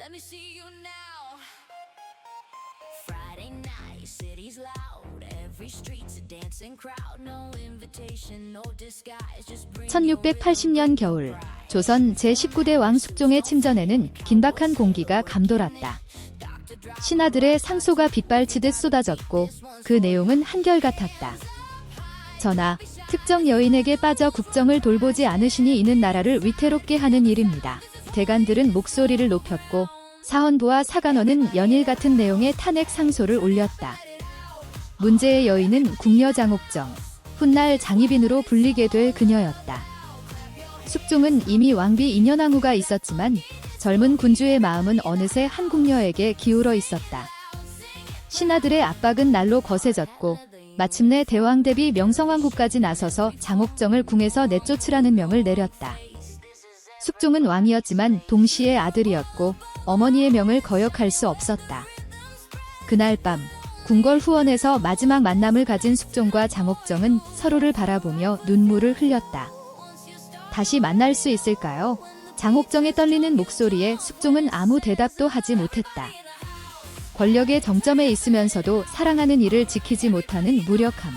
Let me see you now. Friday night, city's loud. Every street's a dancing crowd. No invitation, no disguise. Just bring 1680년 겨울, 조선 제19대 왕 숙종의 침전에는 긴박한 공기가 감돌았다. 신하들의 상소가 빗발치듯 쏟아졌고 그 내용은 한결같았다. 전하, 특정 여인에게 빠져 국정을 돌보지 않으시니 이는 나라를 위태롭게 하는 일입니다. 대관들은 목소리를 높였고 사헌부와 사간원은 연일 같은 내용의 탄핵 상소를 올렸다. 문제의 여인은 궁녀 장옥정, 훗날 장희빈으로 불리게 될 그녀였다. 숙종은 이미 왕비 인현왕후가 있었지만 젊은 군주의 마음은 어느새 한 궁녀에게 기울어 있었다. 신하들의 압박은 날로 거세졌고 마침내 대왕 대비 명성황후까지 나서서 장옥정을 궁에서 내쫓으라는 명을 내렸다. 숙종은 왕이었지만 동시에 아들이었고 어머니의 명을 거역할 수 없었다. 그날 밤 궁궐 후원에서 마지막 만남을 가진 숙종과 장옥정은 서로를 바라보며 눈물을 흘렸다. 다시 만날 수 있을까요? 장옥정의 떨리는 목소리에 숙종은 아무 대답도 하지 못했다. 권력의 정점에 있으면서도 사랑하는 이를 지키지 못하는 무력함.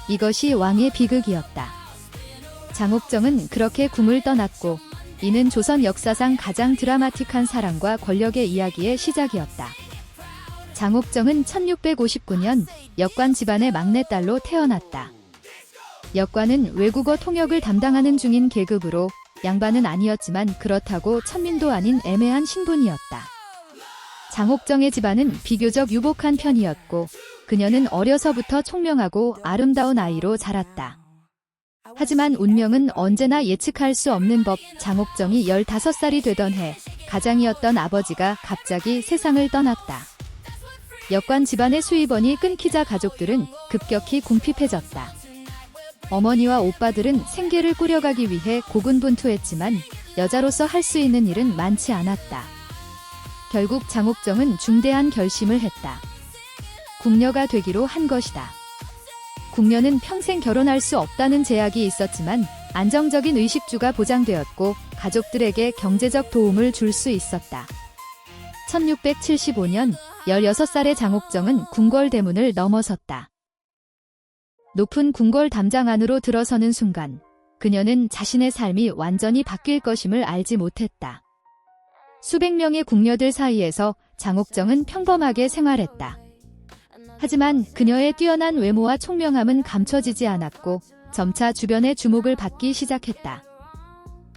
이것이 왕의 비극이었다. 장옥정은 그렇게 궁을 떠났고 이는 조선 역사상 가장 드라마틱한 사랑과 권력의 이야기의 시작이었다. 장옥정은 1659년 역관 집안의 막내딸로 태어났다. 역관은 외국어 통역을 담당하는 중인 계급으로 양반은 아니었지만 그렇다고 천민도 아닌 애매한 신분이었다. 장옥정의 집안은 비교적 유복한 편이었고 그녀는 어려서부터 총명하고 아름다운 아이로 자랐다. 하지만 운명은 언제나 예측할 수 없는 법. 장옥정이 15살이 되던 해 가장이었던 아버지가 갑자기 세상을 떠났다. 역관 집안의 수입원이 끊기자 가족들은 급격히 궁핍해졌다. 어머니와 오빠들은 생계를 꾸려가기 위해 고군분투했지만 여자로서 할 수 있는 일은 많지 않았다. 결국 장옥정은 중대한 결심을 했다. 궁녀가 되기로 한 것이다. 궁녀는 평생 결혼할 수 없다는 제약이 있었지만 안정적인 의식주가 보장되었고 가족들에게 경제적 도움을 줄 수 있었다. 1675년 16살의 장옥정은 궁궐 대문을 넘어섰다. 높은 궁궐 담장 안으로 들어서는 순간 그녀는 자신의 삶이 완전히 바뀔 것임을 알지 못했다. 수백 명의 궁녀들 사이에서 장옥정은 평범하게 생활했다. 하지만 그녀의 뛰어난 외모와 총명함은 감춰지지 않았고 점차 주변의 주목을 받기 시작했다.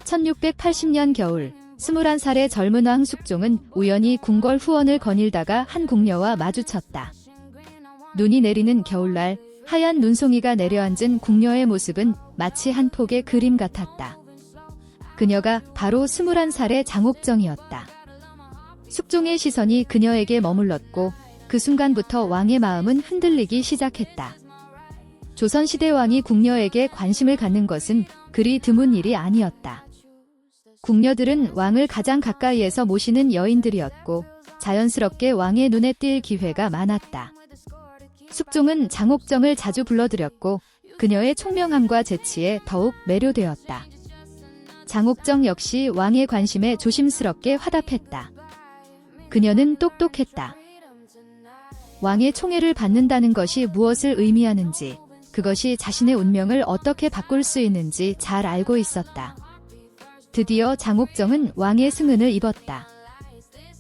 1680년 겨울 21살의 젊은 왕 숙종은 우연히 궁궐 후원을 거닐다가 한 궁녀와 마주쳤다. 눈이 내리는 겨울날 하얀 눈송이가 내려앉은 궁녀의 모습은 마치 한 폭의 그림 같았다. 그녀가 바로 21살의 장옥정이었다. 숙종의 시선이 그녀에게 머물렀고 그 순간부터 왕의 마음은 흔들리기 시작했다. 조선시대 왕이 궁녀에게 관심을 갖는 것은 그리 드문 일이 아니었다. 궁녀들은 왕을 가장 가까이에서 모시는 여인들이었고 자연스럽게 왕의 눈에 띌 기회가 많았다. 숙종은 장옥정을 자주 불러들였고 그녀의 총명함과 재치에 더욱 매료되었다. 장옥정 역시 왕의 관심에 조심스럽게 화답했다. 그녀는 똑똑했다. 왕의 총애를 받는다는 것이 무엇을 의미하는지, 그것이 자신의 운명을 어떻게 바꿀 수 있는지 잘 알고 있었다. 드디어 장옥정은 왕의 승은을 입었다.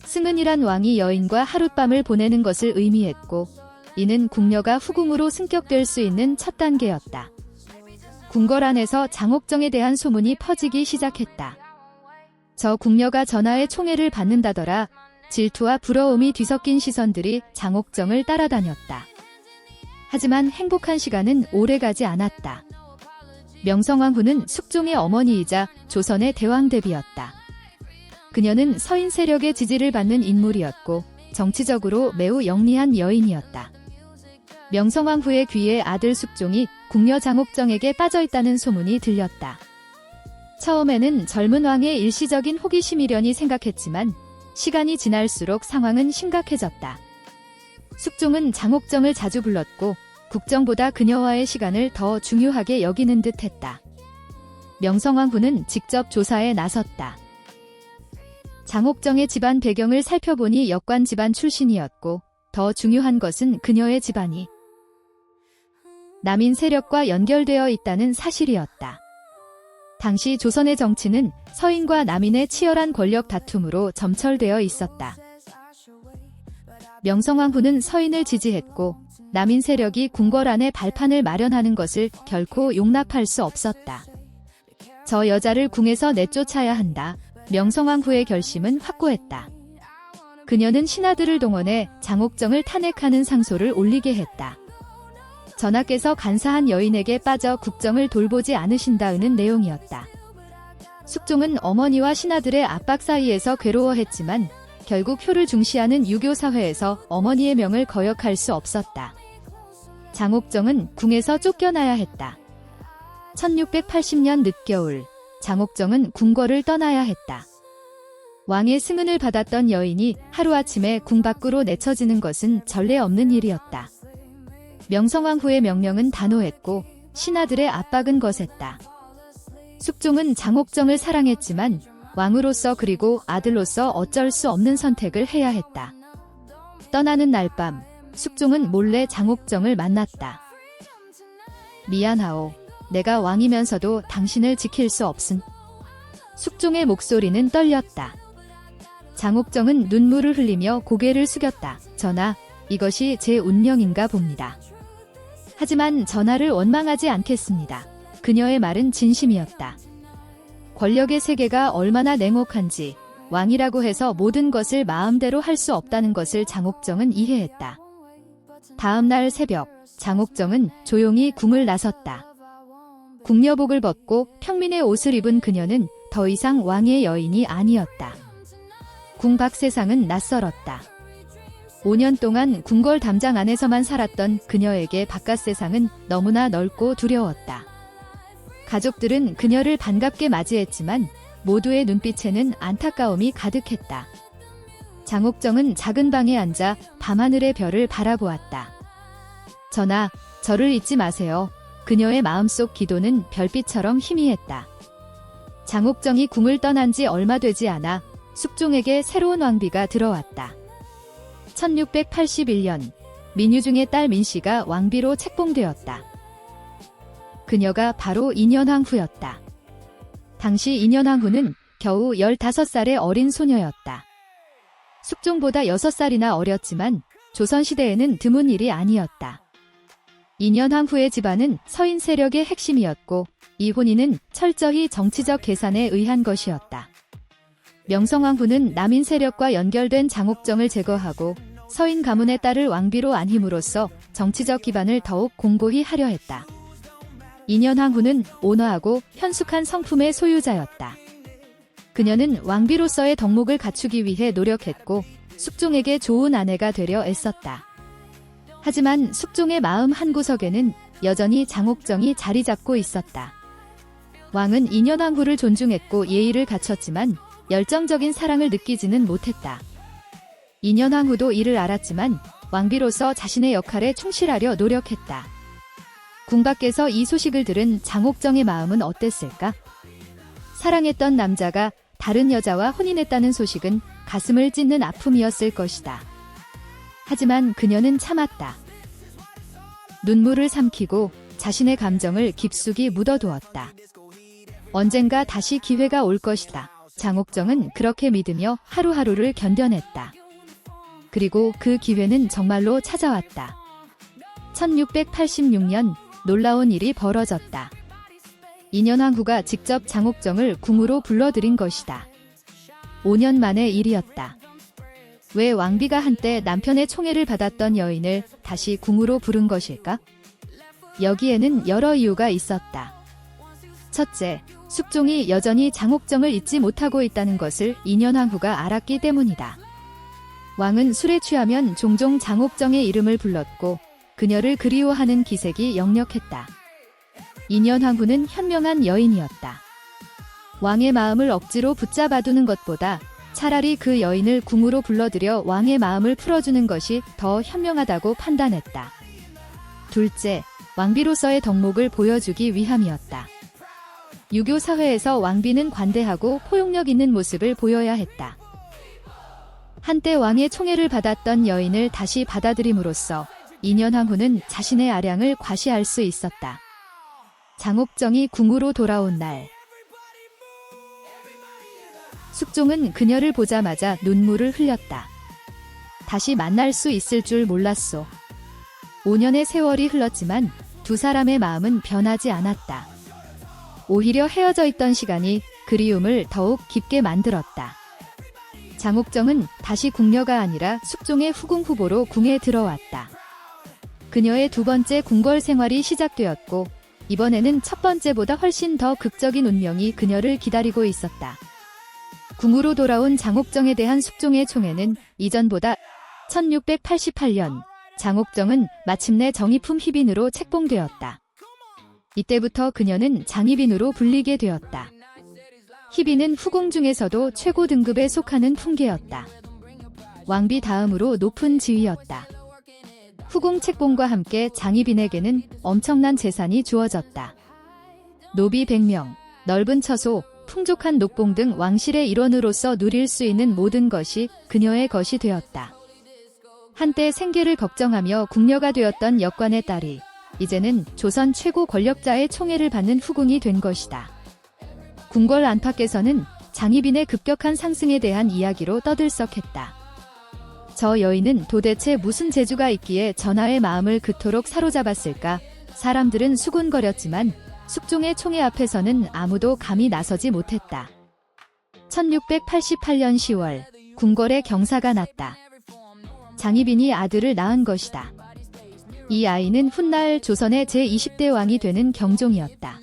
승은이란 왕이 여인과 하룻밤을 보내는 것을 의미했고 이는 궁녀가 후궁으로 승격될 수 있는 첫 단계였다. 궁궐 안에서 장옥정에 대한 소문이 퍼지기 시작했다. 저 궁녀가 전하의 총애를 받는다더라. 질투와 부러움이 뒤섞인 시선들이 장옥정을 따라다녔다. 하지만 행복한 시간은 오래가지 않았다. 명성황후는 숙종의 어머니이자 조선의 대왕대비였다. 그녀는 서인 세력의 지지를 받는 인물이었고 정치적으로 매우 영리한 여인이었다. 명성황후의 귀에 아들 숙종이 궁녀 장옥정에게 빠져있다는 소문이 들렸다. 처음에는 젊은 왕의 일시적인 호기심이려니 생각했지만 시간이 지날수록 상황은 심각해졌다. 숙종은 장옥정을 자주 불렀고 국정보다 그녀와의 시간을 더 중요하게 여기는 듯했다. 명성황후는 직접 조사에 나섰다. 장옥정의 집안 배경을 살펴보니 역관 집안 출신이었고 더 중요한 것은 그녀의 집안이 남인 세력과 연결되어 있다는 사실이었다. 당시 조선의 정치는 서인과 남인의 치열한 권력 다툼으로 점철되어 있었다. 명성황후는 서인을 지지했고 남인 세력이 궁궐 안에 발판을 마련하는 것을 결코 용납할 수 없었다. 저 여자를 궁에서 내쫓아야 한다. 명성황후의 결심은 확고했다. 그녀는 신하들을 동원해 장옥정을 탄핵하는 상소를 올리게 했다. 전하께서 간사한 여인에게 빠져 국정을 돌보지 않으신다는 내용이었다. 숙종은 어머니와 신하들의 압박 사이에서 괴로워했지만 결국 효를 중시하는 유교 사회에서 어머니의 명을 거역할 수 없었다. 장옥정은 궁에서 쫓겨나야 했다. 1680년 늦겨울, 장옥정은 궁궐을 떠나야 했다. 왕의 승은을 받았던 여인이 하루아침에 궁 밖으로 내쳐지는 것은 전례 없는 일이었다. 명성황후의 명령은 단호했고 신하들의 압박은 거셌다. 숙종은 장옥정을 사랑했지만 왕으로서 그리고 아들로서 어쩔 수 없는 선택을 해야 했다. 떠나는 날 밤, 숙종은 몰래 장옥정을 만났다. 미안하오. 내가 왕이면서도 당신을 지킬 수 없음. 숙종의 목소리는 떨렸다. 장옥정은 눈물을 흘리며 고개를 숙였다. 전하, 이것이 제 운명인가 봅니다. 하지만 전하를 원망하지 않겠습니다. 그녀의 말은 진심이었다. 권력의 세계가 얼마나 냉혹한지 왕이라고 해서 모든 것을 마음대로 할 수 없다는 것을 장옥정은 이해했다. 다음 날 새벽, 장옥정은 조용히 궁을 나섰다. 궁녀복을 벗고 평민의 옷을 입은 그녀는 더 이상 왕의 여인이 아니었다. 궁 밖 세상은 낯설었다. 5년 동안 궁궐 담장 안에서만 살았던 그녀에게 바깥 세상은 너무나 넓고 두려웠다. 가족들은 그녀를 반갑게 맞이했지만 모두의 눈빛에는 안타까움이 가득했다. 장옥정은 작은 방에 앉아 밤하늘의 별을 바라보았다. 전하, 저를 잊지 마세요. 그녀의 마음속 기도는 별빛처럼 희미했다. 장옥정이 궁을 떠난 지 얼마 되지 않아 숙종에게 새로운 왕비가 들어왔다. 1681년, 민유중의 딸 민씨가 왕비로 책봉되었다. 그녀가 바로 인현왕후였다. 당시 인현왕후는 겨우 15살의 어린 소녀였다. 숙종보다 6살이나 어렸지만 조선시대에는 드문 일이 아니었다. 인현왕후의 집안은 서인 세력의 핵심이었고 이 혼인은 철저히 정치적 계산에 의한 것이었다. 명성황후는 남인 세력과 연결된 장옥정을 제거하고 서인 가문의 딸을 왕비로 안힘으로써 정치적 기반을 더욱 공고히 하려 했다. 인현왕후는 온화하고 현숙한 성품의 소유자였다. 그녀는 왕비로서의 덕목을 갖추기 위해 노력했고 숙종에게 좋은 아내가 되려 애썼다. 하지만 숙종의 마음 한구석에는 여전히 장옥정이 자리 잡고 있었다. 왕은 인현왕후를 존중했고 예의를 갖췄지만 열정적인 사랑을 느끼지는 못했다. 인현왕후도 이를 알았지만 왕비로서 자신의 역할에 충실하려 노력했다. 궁 밖에서 이 소식을 들은 장옥정의 마음은 어땠을까? 사랑했던 남자가 다른 여자와 혼인했다는 소식은 가슴을 찢는 아픔이었을 것이다. 하지만 그녀는 참았다. 눈물을 삼키고 자신의 감정을 깊숙이 묻어두었다. 언젠가 다시 기회가 올 것이다. 장옥정은 그렇게 믿으며 하루하루를 견뎌냈다. 그리고 그 기회는 정말로 찾아왔다. 1686년 놀라운 일이 벌어졌다. 인현왕후가 직접 장옥정을 궁으로 불러들인 것이다. 5년 만의 일이었다. 왜 왕비가 한때 남편의 총애를 받았던 여인을 다시 궁으로 부른 것일까? 여기에는 여러 이유가 있었다. 첫째, 숙종이 여전히 장옥정을 잊지 못하고 있다는 것을 인현왕후가 알았기 때문이다. 왕은 술에 취하면 종종 장옥정의 이름을 불렀고 그녀를 그리워하는 기색이 역력했다. 인현왕후는 현명한 여인이었다. 왕의 마음을 억지로 붙잡아두는 것보다 차라리 그 여인을 궁으로 불러들여 왕의 마음을 풀어주는 것이 더 현명하다고 판단했다. 둘째, 왕비로서의 덕목을 보여주기 위함이었다. 유교 사회에서 왕비는 관대하고 포용력 있는 모습을 보여야 했다. 한때 왕의 총애를 받았던 여인을 다시 받아들임으로써 인현왕후는 자신의 아량을 과시할 수 있었다. 장옥정이 궁으로 돌아온 날, 숙종은 그녀를 보자마자 눈물을 흘렸다. 다시 만날 수 있을 줄 몰랐소. 5년의 세월이 흘렀지만 두 사람의 마음은 변하지 않았다. 오히려 헤어져 있던 시간이 그리움을 더욱 깊게 만들었다. 장옥정은 다시 궁녀가 아니라 숙종의 후궁 후보로 궁에 들어왔다. 그녀의 두 번째 궁궐 생활이 시작되었고, 이번에는 첫 번째보다 훨씬 더 극적인 운명이 그녀를 기다리고 있었다. 궁으로 돌아온 장옥정에 대한 숙종의 총애는 이전보다 1688년, 장옥정은 마침내 정의품 희빈으로 책봉되었다. 이때부터 그녀는 장희빈으로 불리게 되었다. 희빈은 후궁 중에서도 최고 등급에 속하는 품계였다. 왕비 다음으로 높은 지위였다. 후궁 책봉과 함께 장희빈에게는 엄청난 재산이 주어졌다. 노비 100명, 넓은 처소, 풍족한 녹봉 등 왕실의 일원으로서 누릴 수 있는 모든 것이 그녀의 것이 되었다. 한때 생계를 걱정하며 궁녀가 되었던 역관의 딸이 이제는 조선 최고 권력자의 총애를 받는 후궁이 된 것이다. 궁궐 안팎에서는 장희빈의 급격한 상승에 대한 이야기로 떠들썩했다. 저 여인은 도대체 무슨 재주가 있기에 전하의 마음을 그토록 사로잡았을까? 사람들은 수군거렸지만 숙종의 총애 앞에서는 아무도 감히 나서지 못했다. 1688년 10월, 궁궐에 경사가 났다. 장희빈이 아들을 낳은 것이다. 이 아이는 훗날 조선의 제20대 왕이 되는 경종이었다.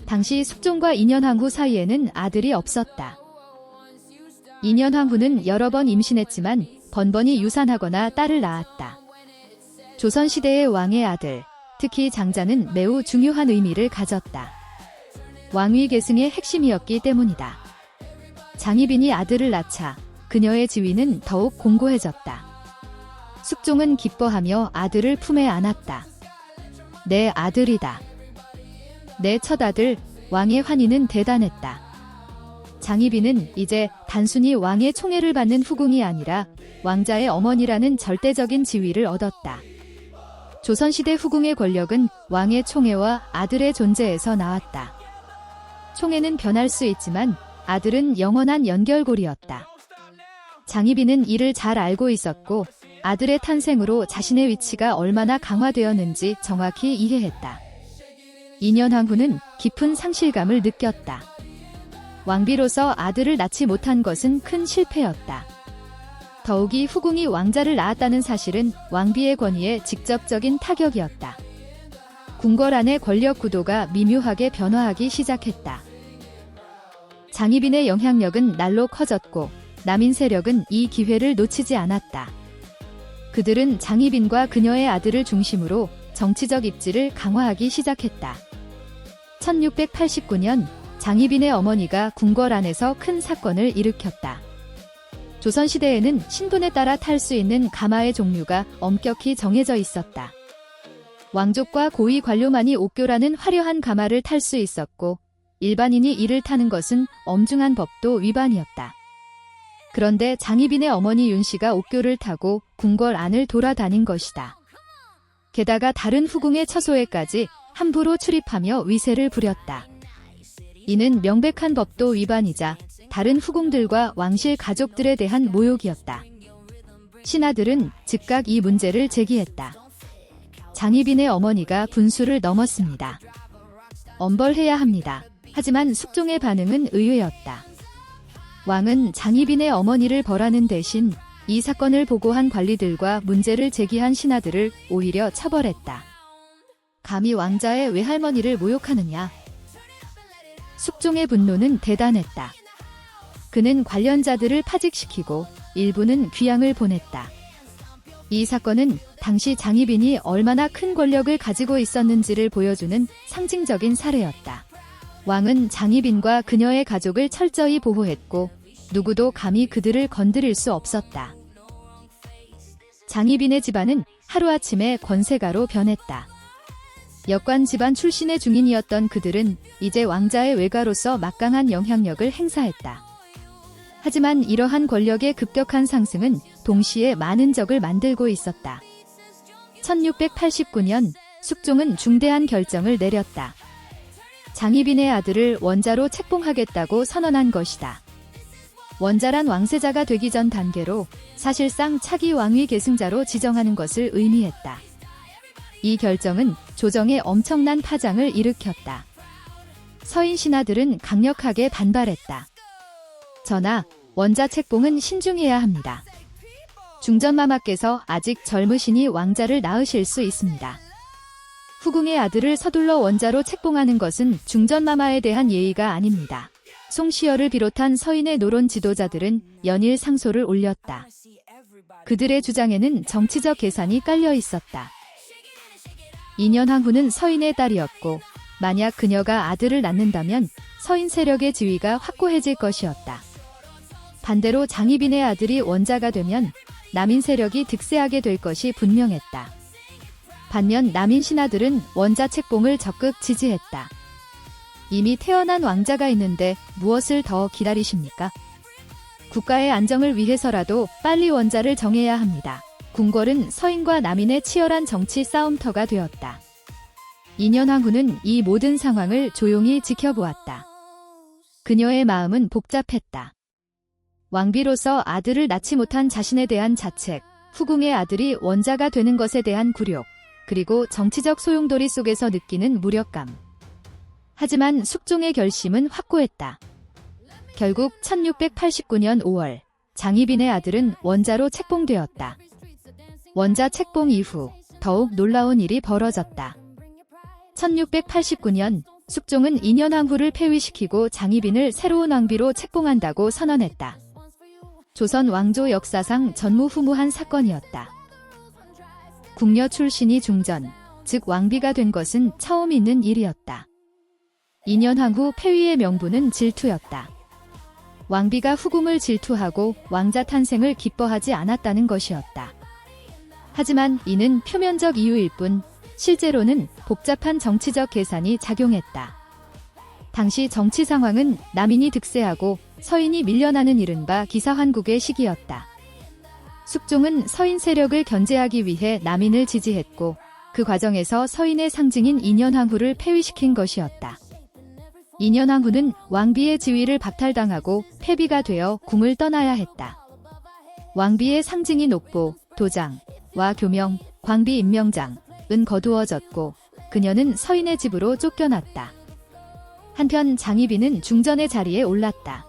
당시 숙종과 인현왕후 사이에는 아들이 없었다. 인현왕후는 여러 번 임신했지만 번번이 유산하거나 딸을 낳았다. 조선시대의 왕의 아들, 특히 장자는 매우 중요한 의미를 가졌다. 왕위 계승의 핵심이었기 때문이다. 장희빈이 아들을 낳자 그녀의 지위는 더욱 공고해졌다. 숙종은 기뻐하며 아들을 품에 안았다. 내 아들이다. 내 첫아들, 왕의 환희는 대단했다. 장희빈은 이제 단순히 왕의 총애를 받는 후궁이 아니라 왕자의 어머니라는 절대적인 지위를 얻었다. 조선시대 후궁의 권력은 왕의 총애와 아들의 존재에서 나왔다. 총애는 변할 수 있지만 아들은 영원한 연결고리였다. 장희빈은 이를 잘 알고 있었고 아들의 탄생으로 자신의 위치가 얼마나 강화되었는지 정확히 이해했다. 인현왕후는 깊은 상실감을 느꼈다. 왕비로서 아들을 낳지 못한 것은 큰 실패였다. 더욱이 후궁이 왕자를 낳았다는 사실은 왕비의 권위에 직접적인 타격이었다. 궁궐 안의 권력 구도가 미묘하게 변화하기 시작했다. 장희빈의 영향력은 날로 커졌고 남인 세력은 이 기회를 놓치지 않았다. 그들은 장희빈과 그녀의 아들을 중심으로 정치적 입지를 강화하기 시작했다. 1689년 장희빈의 어머니가 궁궐 안에서 큰 사건을 일으켰다. 조선시대에는 신분에 따라 탈 수 있는 가마의 종류가 엄격히 정해져 있었다. 왕족과 고위 관료만이 옥교라는 화려한 가마를 탈 수 있었고 일반인이 이를 타는 것은 엄중한 법도 위반이었다. 그런데 장희빈의 어머니 윤씨가 옥교를 타고 궁궐 안을 돌아다닌 것이다. 게다가 다른 후궁의 처소에까지 함부로 출입하며 위세를 부렸다. 이는 명백한 법도 위반이자 다른 후궁들과 왕실 가족들에 대한 모욕이었다. 신하들은 즉각 이 문제를 제기했다. 장희빈의 어머니가 분수를 넘었습니다. 엄벌해야 합니다. 하지만 숙종의 반응은 의외였다. 왕은 장희빈의 어머니를 벌하는 대신 이 사건을 보고한 관리들과 문제를 제기한 신하들을 오히려 처벌했다. 감히 왕자의 외할머니를 모욕하느냐? 숙종의 분노는 대단했다. 그는 관련자들을 파직시키고 일부는 귀양을 보냈다. 이 사건은 당시 장희빈이 얼마나 큰 권력을 가지고 있었는지를 보여주는 상징적인 사례였다. 왕은 장희빈과 그녀의 가족을 철저히 보호했고 누구도 감히 그들을 건드릴 수 없었다. 장희빈의 집안은 하루아침에 권세가로 변했다. 역관 집안 출신의 중인이었던 그들은 이제 왕자의 외가로서 막강한 영향력을 행사했다. 하지만 이러한 권력의 급격한 상승은 동시에 많은 적을 만들고 있었다. 1689년 숙종은 중대한 결정을 내렸다. 장희빈의 아들을 원자로 책봉하겠다고 선언한 것이다. 원자란 왕세자가 되기 전 단계로 사실상 차기 왕위 계승자로 지정하는 것을 의미했다. 이 결정은 조정에 엄청난 파장을 일으켰다. 서인 신하들은 강력하게 반발했다. 전하, 원자 책봉은 신중해야 합니다. 중전마마께서 아직 젊으시니 왕자를 낳으실 수 있습니다. 후궁의 아들을 서둘러 원자로 책봉하는 것은 중전마마에 대한 예의가 아닙니다. 송시열을 비롯한 서인의 노론 지도자들은 연일 상소를 올렸다. 그들의 주장에는 정치적 계산이 깔려 있었다. 인현왕후는 서인의 딸이었고 만약 그녀가 아들을 낳는다면 서인 세력의 지위가 확고해질 것이었다. 반대로 장희빈의 아들이 원자가 되면 남인 세력이 득세하게 될 것이 분명했다. 반면 남인 신하들은 원자 책봉을 적극 지지했다. 이미 태어난 왕자가 있는데 무엇을 더 기다리십니까? 국가의 안정을 위해서라도 빨리 원자를 정해야 합니다. 궁궐은 서인과 남인의 치열한 정치 싸움터가 되었다. 인현왕후는 이 모든 상황을 조용히 지켜보았다. 그녀의 마음은 복잡했다. 왕비로서 아들을 낳지 못한 자신에 대한 자책, 후궁의 아들이 원자가 되는 것에 대한 굴욕, 그리고 정치적 소용돌이 속에서 느끼는 무력감. 하지만 숙종의 결심은 확고했다. 결국 1689년 5월 장희빈의 아들은 원자로 책봉되었다. 원자 책봉 이후 더욱 놀라운 일이 벌어졌다. 1689년 숙종은 인현왕후를 폐위시키고 장희빈을 새로운 왕비로 책봉한다고 선언했다. 조선 왕조 역사상 전무후무한 사건이었다. 궁녀 출신이 중전, 즉 왕비가 된 것은 처음 있는 일이었다. 인현왕후 폐위의 명분은 질투였다. 왕비가 후궁을 질투하고 왕자 탄생을 기뻐하지 않았다는 것이었다. 하지만 이는 표면적 이유일 뿐 실제로는 복잡한 정치적 계산이 작용했다. 당시 정치 상황은 남인이 득세하고 서인이 밀려나는 이른바 기사환국의 시기였다. 숙종은 서인 세력을 견제하기 위해 남인을 지지했고 그 과정에서 서인의 상징인 인현왕후를 폐위시킨 것이었다. 인현왕후는 왕비의 지위를 박탈당하고 폐비가 되어 궁을 떠나야 했다. 왕비의 상징인 옥보, 도장, 와 교명, 광비 임명장은 거두어졌고 그녀는 서인의 집으로 쫓겨났다. 한편 장희빈은 중전의 자리에 올랐다.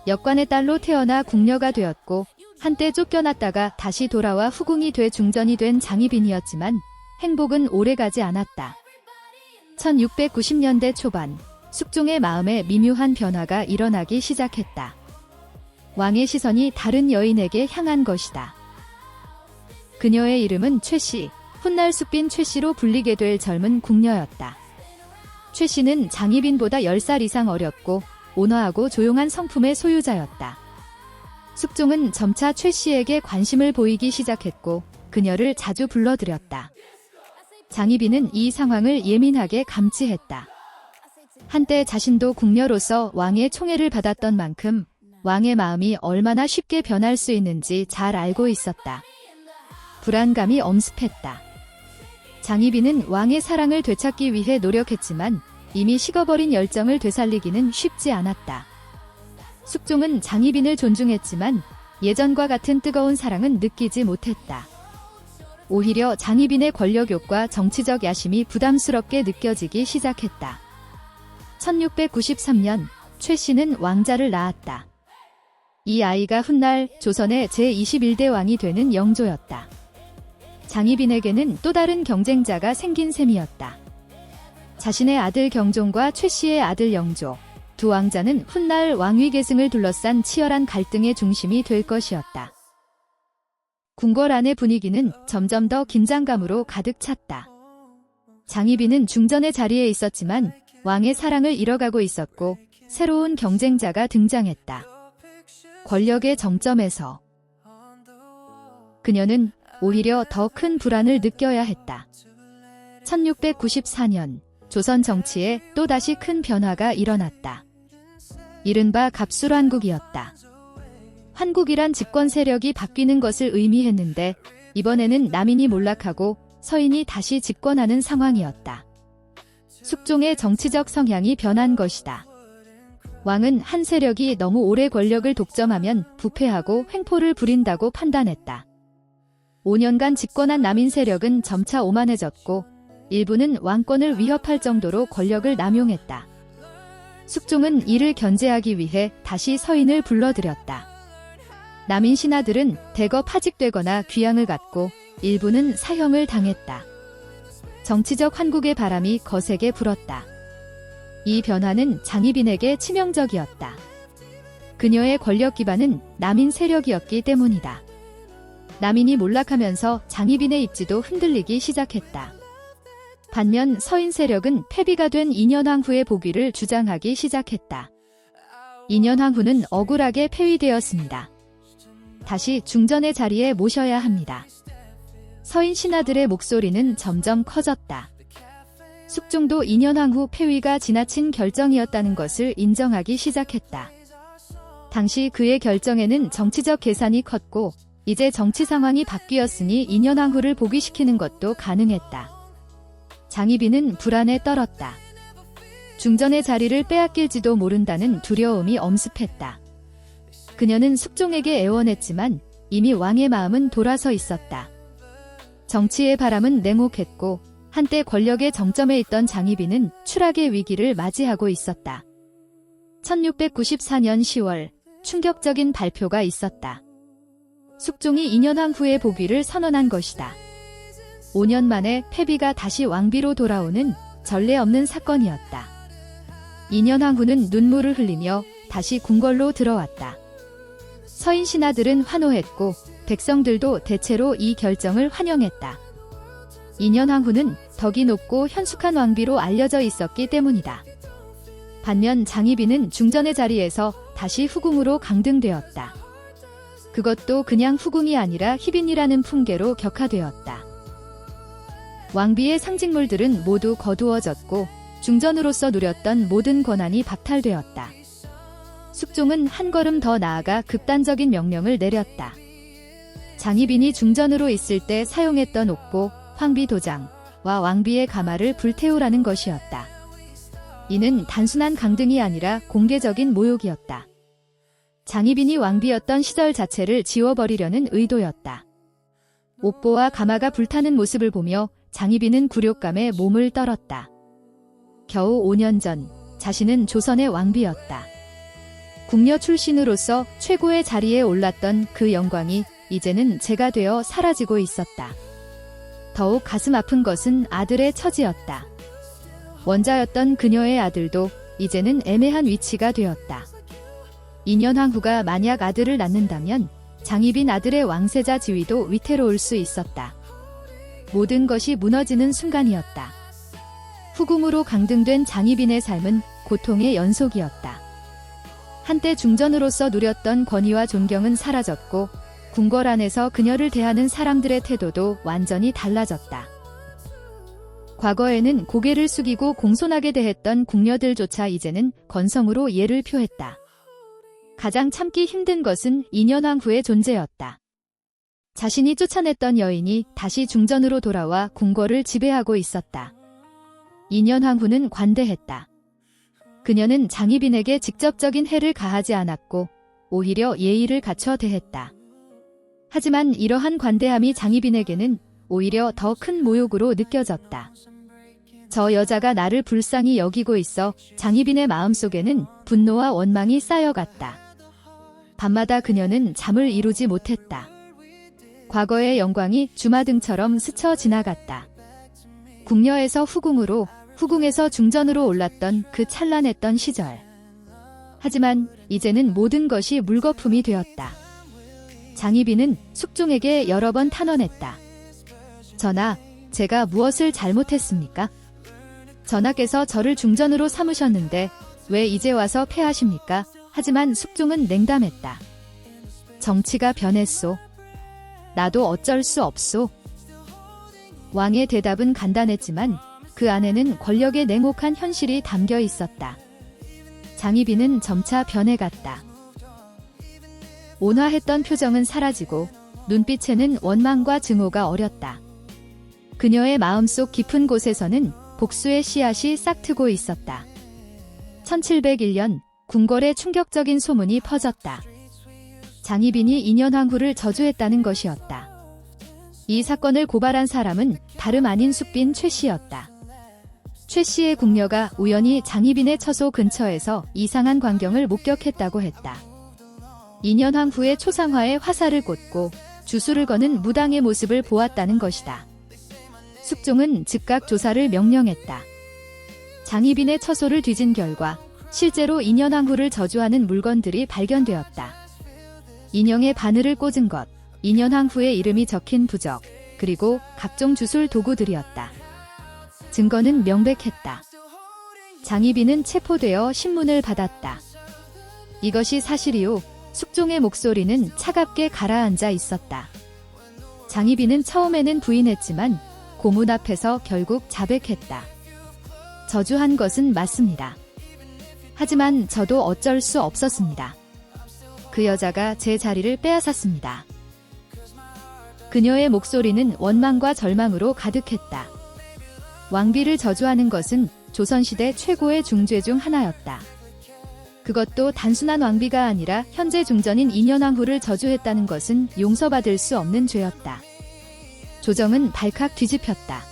역관의 딸로 태어나 궁녀가 되었고 한때 쫓겨났다가 다시 돌아와 후궁이 돼 중전이 된 장희빈이었지만 행복은 오래가지 않았다. 1690년대 초반 숙종의 마음에 미묘한 변화가 일어나기 시작했다. 왕의 시선이 다른 여인에게 향한 것이다. 그녀의 이름은 최씨, 훗날 숙빈 최씨로 불리게 될 젊은 궁녀였다. 최씨는 장희빈보다 10살 이상 어렸고 온화하고 조용한 성품의 소유자였다. 숙종은 점차 최씨에게 관심을 보이기 시작했고 그녀를 자주 불러들였다. 장희빈은 이 상황을 예민하게 감지했다. 한때 자신도 궁녀로서 왕의 총애를 받았던 만큼 왕의 마음이 얼마나 쉽게 변할 수 있는지 잘 알고 있었다. 불안감이 엄습했다. 장희빈은 왕의 사랑을 되찾기 위해 노력했지만 이미 식어버린 열정을 되살리기는 쉽지 않았다. 숙종은 장희빈을 존중했지만 예전과 같은 뜨거운 사랑은 느끼지 못했다. 오히려 장희빈의 권력욕과 정치적 야심이 부담스럽게 느껴지기 시작했다. 1693년 최씨는 왕자를 낳았다. 이 아이가 훗날 조선의 제21대 왕이 되는 영조였다. 장희빈에게는 또 다른 경쟁자가 생긴 셈이었다. 자신의 아들 경종과 최씨의 아들 영조, 두 왕자는 훗날 왕위 계승을 둘러싼 치열한 갈등의 중심이 될 것이었다. 궁궐 안의 분위기는 점점 더 긴장감으로 가득 찼다. 장희빈은 중전의 자리에 있었지만 왕의 사랑을 잃어가고 있었고 새로운 경쟁자가 등장했다. 권력의 정점에서 그녀는 오히려 더 큰 불안을 느껴야 했다. 1694년 조선 정치에 또다시 큰 변화가 일어났다. 이른바 갑술환국이었다. 환국이란 집권 세력이 바뀌는 것을 의미했는데 이번에는 남인이 몰락하고 서인이 다시 집권하는 상황이었다. 숙종의 정치적 성향이 변한 것이다. 왕은 한 세력이 너무 오래 권력을 독점하면 부패하고 횡포를 부린다고 판단했다. 5년간 집권한 남인 세력은 점차 오만해졌고 일부는 왕권을 위협할 정도로 권력을 남용했다. 숙종은 이를 견제하기 위해 다시 서인을 불러들였다. 남인 신하들은 대거 파직되거나 귀양을 갔고 일부는 사형을 당했다. 정치적 환국의 바람이 거세게 불었다. 이 변화는 장희빈에게 치명적이었다. 그녀의 권력 기반은 남인 세력이었기 때문이다. 남인이 몰락하면서 장희빈의 입지도 흔들리기 시작했다. 반면 서인 세력은 패비가 된 인현왕후의 복위를 주장하기 시작했다. 인현왕후는 억울하게 폐위되었습니다. 다시 중전의 자리에 모셔야 합니다. 서인 신하들의 목소리는 점점 커졌다. 숙종도 인현왕후 폐위가 지나친 결정이었다는 것을 인정하기 시작했다. 당시 그의 결정에는 정치적 계산이 컸고 이제 정치 상황이 바뀌었으니 인현왕후를 복위시키는 것도 가능했다. 장희빈은 불안에 떨었다. 중전의 자리를 빼앗길지도 모른다는 두려움이 엄습했다. 그녀는 숙종에게 애원했지만 이미 왕의 마음은 돌아서 있었다. 정치의 바람은 냉혹했고 한때 권력의 정점에 있던 장희빈은 추락의 위기를 맞이하고 있었다. 1694년 10월 충격적인 발표가 있었다. 숙종이 인현왕후의 복위를 선언한 것이다. 5년 만에 패비가 다시 왕비로 돌아오는 전례 없는 사건이었다. 인현왕후는 눈물을 흘리며 다시 궁궐로 들어왔다. 서인 신하들은 환호했고 백성들도 대체로 이 결정을 환영했다. 인현왕후는 덕이 높고 현숙한 왕비로 알려져 있었기 때문이다. 반면 장희빈은 중전의 자리에서 다시 후궁으로 강등되었다. 그것도 그냥 후궁이 아니라 희빈이라는 풍계로 격화되었다. 왕비의 상징물들은 모두 거두어졌고 중전으로서 누렸던 모든 권한이 박탈되었다. 숙종은 한 걸음 더 나아가 극단적인 명령을 내렸다. 장희빈이 중전으로 있을 때 사용했던 옥보, 황비도장와 왕비의 가마를 불태우라는 것이었다. 이는 단순한 강등이 아니라 공개적인 모욕이었다. 장희빈이 왕비였던 시절 자체를 지워버리려는 의도였다. 옥보와 가마가 불타는 모습을 보며 장희빈은 굴욕감에 몸을 떨었다. 겨우 5년 전 자신은 조선의 왕비였다. 궁녀 출신으로서 최고의 자리에 올랐던 그 영광이 이제는 재가 되어 사라지고 있었다. 더욱 가슴 아픈 것은 아들의 처지였다. 원자였던 그녀의 아들도 이제는 애매한 위치가 되었다. 인현왕후가 만약 아들을 낳는다면 장희빈 아들의 왕세자 지위도 위태로울 수 있었다. 모든 것이 무너지는 순간이었다. 후궁으로 강등된 장희빈의 삶은 고통의 연속이었다. 한때 중전으로서 누렸던 권위와 존경은 사라졌고 궁궐 안에서 그녀를 대하는 사람들의 태도도 완전히 달라졌다. 과거에는 고개를 숙이고 공손하게 대했던 궁녀들조차 이제는 건성으로 예를 표했다. 가장 참기 힘든 것은 인현왕후의 존재였다. 자신이 쫓아냈던 여인이 다시 중전으로 돌아와 궁궐을 지배하고 있었다. 인현왕후는 관대했다. 그녀는 장희빈에게 직접적인 해를 가하지 않았고 오히려 예의를 갖춰 대했다. 하지만 이러한 관대함이 장희빈에게는 오히려 더 큰 모욕으로 느껴졌다. 저 여자가 나를 불쌍히 여기고 있어 장희빈의 마음속에는 분노와 원망이 쌓여갔다. 밤마다 그녀는 잠을 이루지 못했다. 과거의 영광이 주마등처럼 스쳐 지나갔다. 궁녀에서 후궁으로, 후궁에서 중전으로 올랐던 그 찬란했던 시절. 하지만 이제는 모든 것이 물거품이 되었다. 장희빈은 숙종에게 여러 번 탄원했다. 전하, 제가 무엇을 잘못했습니까? 전하께서 저를 중전으로 삼으셨는데 왜 이제 와서 패하십니까? 하지만 숙종은 냉담했다. 정치가 변했소. 나도 어쩔 수 없소. 왕의 대답은 간단했지만 그 안에는 권력의 냉혹한 현실이 담겨 있었다. 장희빈은 점차 변해갔다. 온화했던 표정은 사라지고 눈빛에는 원망과 증오가 어렸다. 그녀의 마음속 깊은 곳에서는 복수의 씨앗이 싹트고 있었다. 1701년 궁궐에 충격적인 소문이 퍼졌다. 장희빈이 인현왕후를 저주했다는 것이었다. 이 사건을 고발한 사람은 다름 아닌 숙빈 최 씨였다. 최 씨의 궁녀가 우연히 장희빈의 처소 근처에서 이상한 광경을 목격했다고 했다. 인현왕후의 초상화에 화살을 꽂고 주술을 거는 무당의 모습을 보았다는 것이다. 숙종은 즉각 조사를 명령했다. 장희빈의 처소를 뒤진 결과 실제로 인현왕후를 저주하는 물건들이 발견되었다. 인형에 바늘을 꽂은 것, 인현왕후의 이름이 적힌 부적, 그리고 각종 주술 도구들이었다. 증거는 명백했다. 장희빈은 체포되어 신문을 받았다. 이것이 사실이오. 숙종의 목소리는 차갑게 가라앉아 있었다. 장희빈은 처음에는 부인했지만 고문 앞에서 결국 자백했다. 저주한 것은 맞습니다. 하지만 저도 어쩔 수 없었습니다. 그 여자가 제 자리를 빼앗았습니다. 그녀의 목소리는 원망과 절망으로 가득했다. 왕비를 저주하는 것은 조선시대 최고의 중죄 중 하나였다. 그것도 단순한 왕비가 아니라 현재 중전인 인현왕후를 저주했다는 것은 용서받을 수 없는 죄였다. 조정은 발칵 뒤집혔다.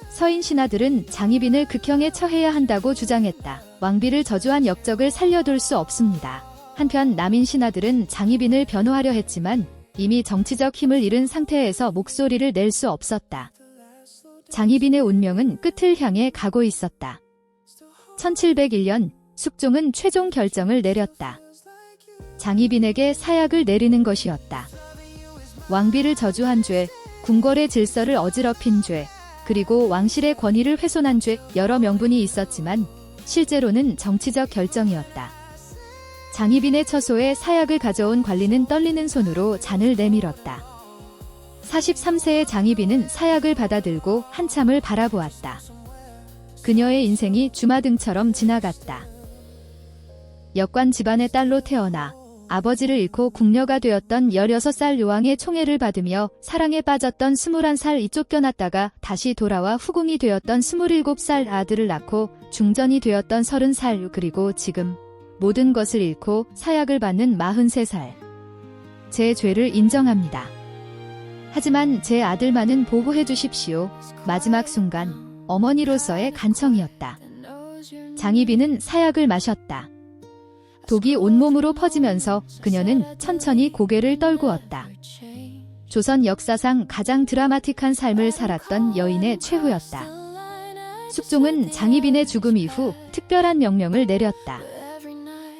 서인 신하들은 장희빈을 극형에 처해야 한다고 주장했다. 왕비를 저주한 역적을 살려둘 수 없습니다. 한편 남인 신하들은 장희빈을 변호하려 했지만 이미 정치적 힘을 잃은 상태에서 목소리를 낼 수 없었다. 장희빈의 운명은 끝을 향해 가고 있었다. 1701년 숙종은 최종 결정을 내렸다. 장희빈에게 사약을 내리는 것이었다. 왕비를 저주한 죄, 궁궐의 질서를 어지럽힌 죄, 그리고 왕실의 권위를 훼손한 죄, 여러 명분이 있었지만 실제로는 정치적 결정이었다. 장희빈의 처소에 사약을 가져온 관리는 떨리는 손으로 잔을 내밀었다. 43세의 장희빈은 사약을 받아들고 한참을 바라보았다. 그녀의 인생이 주마등처럼 지나갔다. 역관 집안의 딸로 태어나 아버지를 잃고 궁녀가 되었던 16살 요왕의 총애를 받으며 사랑에 빠졌던 21살이 쫓겨났다가 다시 돌아와 후궁이 되었던 27살 아들을 낳고 중전이 되었던 30살, 그리고 지금 모든 것을 잃고 사약을 받는 43살. 제 죄를 인정합니다. 하지만 제 아들만은 보호해 주십시오. 마지막 순간 어머니로서의 간청이었다. 장희빈은 사약을 마셨다. 독이 온몸으로 퍼지면서 그녀는 천천히 고개를 떨구었다. 조선 역사상 가장 드라마틱한 삶을 살았던 여인의 최후였다. 숙종은 장희빈의 죽음 이후 특별한 명령을 내렸다.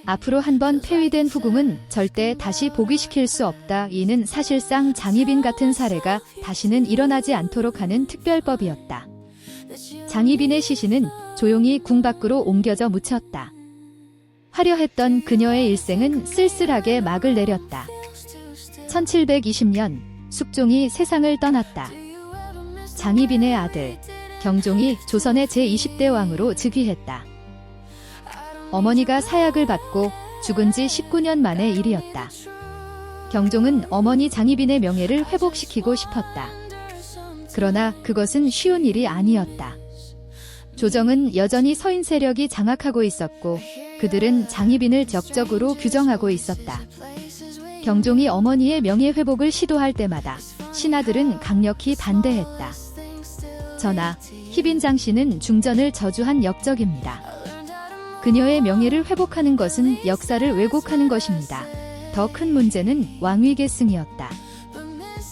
앞으로 한번 폐위된 후궁은 절대 다시 복위시킬 수 없다. 이는 사실상 장희빈 같은 사례가 다시는 일어나지 않도록 하는 특별법이었다. 장희빈의 시신은 조용히 궁 밖으로 옮겨져 묻혔다. 화려했던 그녀의 일생은 쓸쓸하게 막을 내렸다. 1720년 숙종이 세상을 떠났다. 장희빈의 아들 경종이 조선의 제20대 왕으로 즉위했다. 어머니가 사약을 받고 죽은 지 19년 만의 일이었다. 경종은 어머니 장희빈의 명예를 회복시키고 싶었다. 그러나 그것은 쉬운 일이 아니었다. 조정은 여전히 서인 세력이 장악하고 있었고 그들은 장희빈을 적적으로 규정하고 있었다. 경종이 어머니의 명예 회복을 시도할 때마다 신하들은 강력히 반대했다. 전하, 희빈 장씨는 중전을 저주한 역적입니다. 그녀의 명예를 회복하는 것은 역사를 왜곡하는 것입니다. 더 큰 문제는 왕위 계승이었다.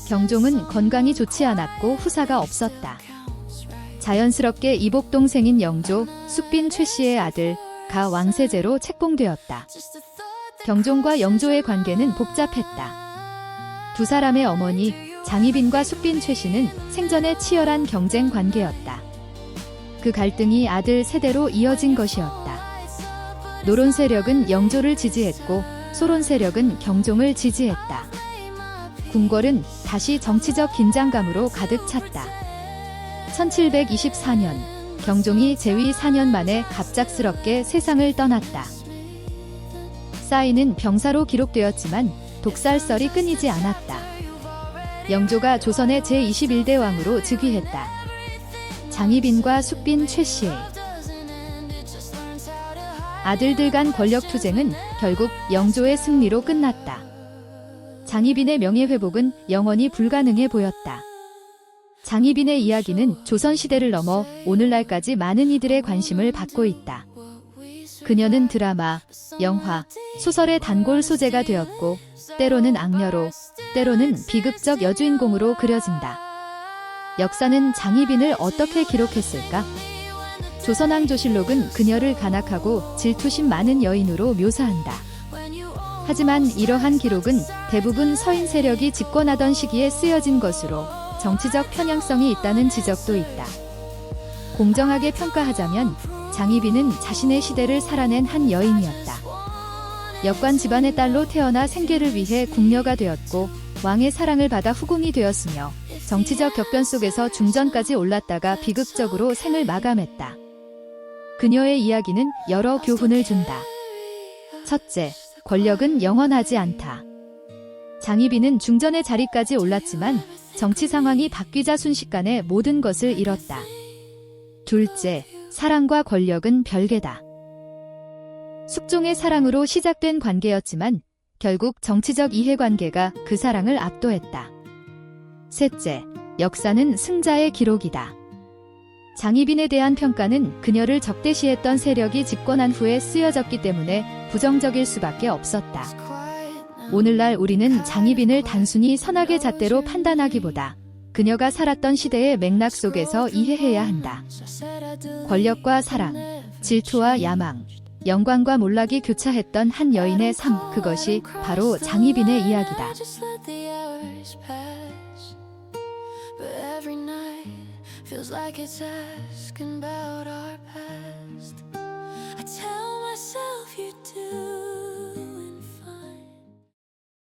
경종은 건강이 좋지 않았고 후사가 없었다. 자연스럽게 이복 동생인 영조, 숙빈 최 씨의 아들 가 왕세제로 책봉되었다. 경종과 영조의 관계는 복잡했다. 두 사람의 어머니 장희빈과 숙빈 최 씨는 생전에 치열한 경쟁 관계였다. 그 갈등이 아들 세대로 이어진 것이었다. 노론 세력은 영조를 지지했고 소론 세력은 경종을 지지했다. 궁궐은 다시 정치적 긴장감으로 가득 찼다. 1724년 경종이 재위 4년 만에 갑작스럽게 세상을 떠났다. 싸이는 병사로 기록되었지만 독살설이 끊이지 않았다. 영조가 조선의 제21대 왕으로 즉위했다. 장희빈과 숙빈 최씨의 아들들 간 권력 투쟁은 결국 영조의 승리로 끝났다. 장희빈의 명예회복은 영원히 불가능해 보였다. 장희빈의 이야기는 조선시대를 넘어 오늘날까지 많은 이들의 관심을 받고 있다. 그녀는 드라마, 영화, 소설의 단골 소재가 되었고 때로는 악녀로, 때로는 비극적 여주인공으로 그려진다. 역사는 장희빈을 어떻게 기록했을까? 조선왕조실록은 그녀를 간악하고 질투심 많은 여인으로 묘사한다. 하지만 이러한 기록은 대부분 서인 세력이 집권하던 시기에 쓰여진 것으로 정치적 편향성이 있다는 지적도 있다. 공정하게 평가하자면 장희빈은 자신의 시대를 살아낸 한 여인이었다. 역관 집안의 딸로 태어나 생계를 위해 궁녀가 되었고 왕의 사랑을 받아 후궁이 되었으며 정치적 격변 속에서 중전까지 올랐다가 비극적으로 생을 마감했다. 그녀의 이야기는 여러 교훈을 준다. 첫째, 권력은 영원하지 않다. 장희빈은 중전의 자리까지 올랐지만 정치 상황이 바뀌자 순식간에 모든 것을 잃었다. 둘째, 사랑과 권력은 별개다. 숙종의 사랑으로 시작된 관계였지만 결국 정치적 이해관계가 그 사랑을 압도했다. 셋째, 역사는 승자의 기록이다. 장희빈에 대한 평가는 그녀를 적대시했던 세력이 집권한 후에 쓰여졌기 때문에 부정적일 수밖에 없었다. 오늘날 우리는 장희빈을 단순히 선악의 잣대로 판단하기보다 그녀가 살았던 시대의 맥락 속에서 이해해야 한다. 권력과 사랑, 질투와 야망, 영광과 몰락이 교차했던 한 여인의 삶, 그것이 바로 장희빈의 이야기다. Feels like it's asking about